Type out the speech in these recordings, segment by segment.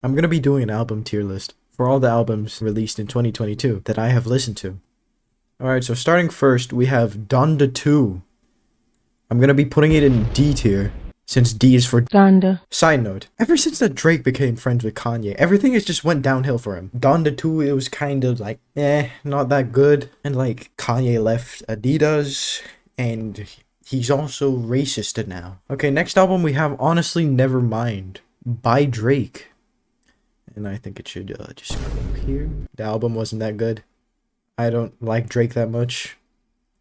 I'm gonna be doing an album tier list for all the albums released in 2022 that I have listened to. Alright, so starting first, we have Donda 2. I'm gonna be putting it in D tier, since D is for Donda. Side note, ever since that Drake became friends with Kanye, everything has just went downhill for him. Donda 2, it was kind of like, not that good. And like, Kanye left Adidas, and he's also racist now. Okay, next album we have Honestly Nevermind by Drake. And I think it should just go here. The album wasn't that good. I don't like Drake that much.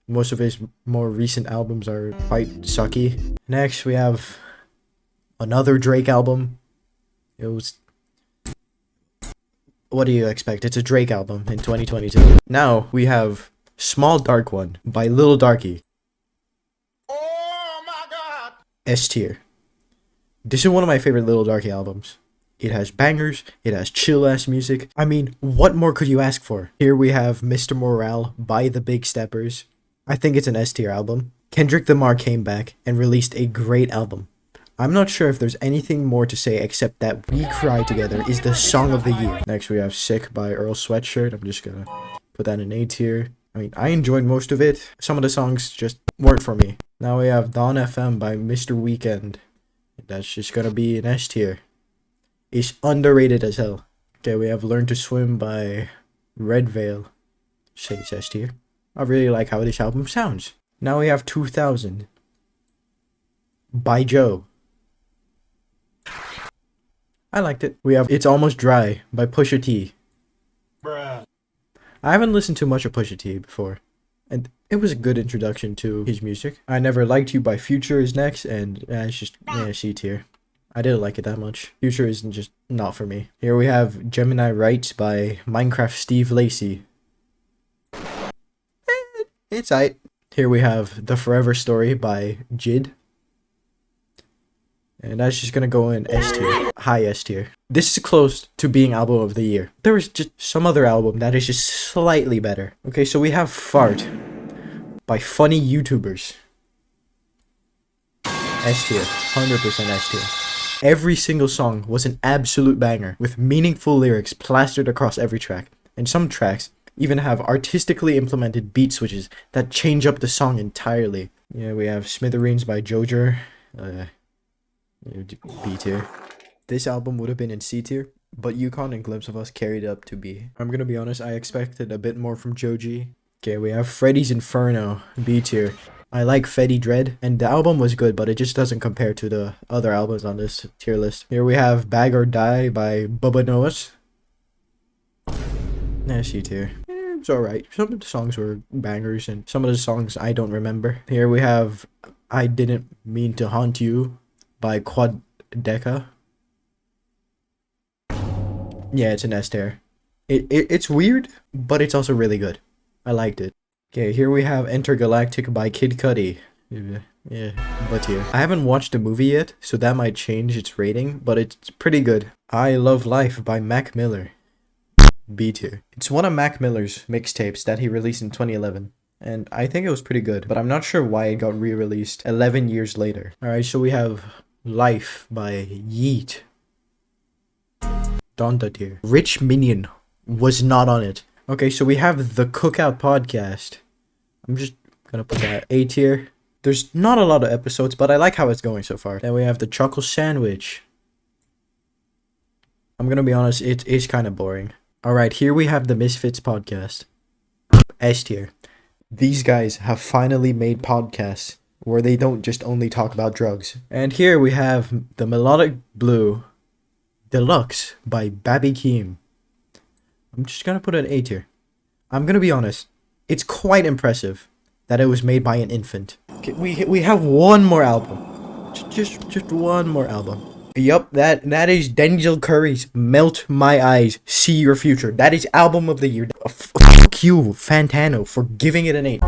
Most of his more recent albums are quite sucky. Next, we have another Drake album. It was... What do you expect? It's a Drake album in 2022. Now, we have Small Dark One by Lil Darky. Oh my god! S tier. This is one of my favorite Lil Darky albums. It has bangers, it has chill-ass music. I mean, what more could you ask for? Here we have Mr. Morale by The Big Steppers. I think it's an S tier album. Kendrick Lamar came back and released a great album. I'm not sure if there's anything more to say except that We Cry Together is the song of the year. Next we have Sick by Earl Sweatshirt. I'm just gonna put that in A tier. I mean, I enjoyed most of it. Some of the songs just weren't for me. Now we have Dawn FM by Mr. Weeknd. That's just gonna be an S tier. It's underrated as hell. Okay, we have Learn to Swim by Red Veil. Say it's S tier. I really like how this album sounds. Now we have 2000 by Joe. I liked it. We have It's Almost Dry by Pusha T. Bruh. I haven't listened to much of Pusha T before, and it was a good introduction to his music. I Never Liked You by Future is next, and it's just C tier. I didn't like it that much. Future isn't just not for me. Here we have Gemini Rights by Minecraft Steve Lacy. It's aight. Here we have The Forever Story by Jid. And that's just gonna go in S tier. High S tier. This is close to being album of the year. There is just some other album that is just slightly better. Okay, so we have Fart by Funny YouTubers. S tier. 100% S tier. Every single song was an absolute banger, with meaningful lyrics plastered across every track. And some tracks even have artistically implemented beat switches that change up the song entirely. Yeah, we have Smithereens by Jojer. B tier. This album would have been in C tier, but Yukon and Glimpse of Us carried it up to B. I'm gonna be honest, I expected a bit more from Joji. Okay, we have Freddy's Inferno, B tier. I like Fetty Dread, and the album was good, but it just doesn't compare to the other albums on this tier list. Here we have Bag or Die by Bubba Noahs. C tier. It's alright. Some of the songs were bangers, and some of the songs I don't remember. Here we have I Didn't Mean to Haunt You by Quadeca. Yeah, it's an S tier. It's weird, but it's also really good. I liked it. Okay, here we have Intergalactic by Kid Cudi. Yeah, but here. I haven't watched the movie yet, so that might change its rating, but it's pretty good. I Love Life by Mac Miller. B tier. It's one of Mac Miller's mixtapes that he released in 2011. And I think it was pretty good, but I'm not sure why it got re-released 11 years later. Alright, so we have Life by Yeet. Donda tier. Rich Minion was not on it. Okay, so we have the Cookout Podcast. I'm just gonna put that A tier. There's not a lot of episodes, but I like how it's going so far. Then we have the Chuckle Sandwich. I'm gonna be honest, it is kind of boring. Alright, here we have the Misfits Podcast. S tier. These guys have finally made podcasts where they don't just only talk about drugs. And here we have the Melodic Blue Deluxe by Babby Keem. I'm just gonna put it at A tier. I'm gonna be honest, it's quite impressive that it was made by an infant. Okay, we have one more album. Just one more album. Yup, that is Denzel Curry's Melt My Eyes, See Your Future. That is album of the year. Fuck you, Fantano, for giving it an 8.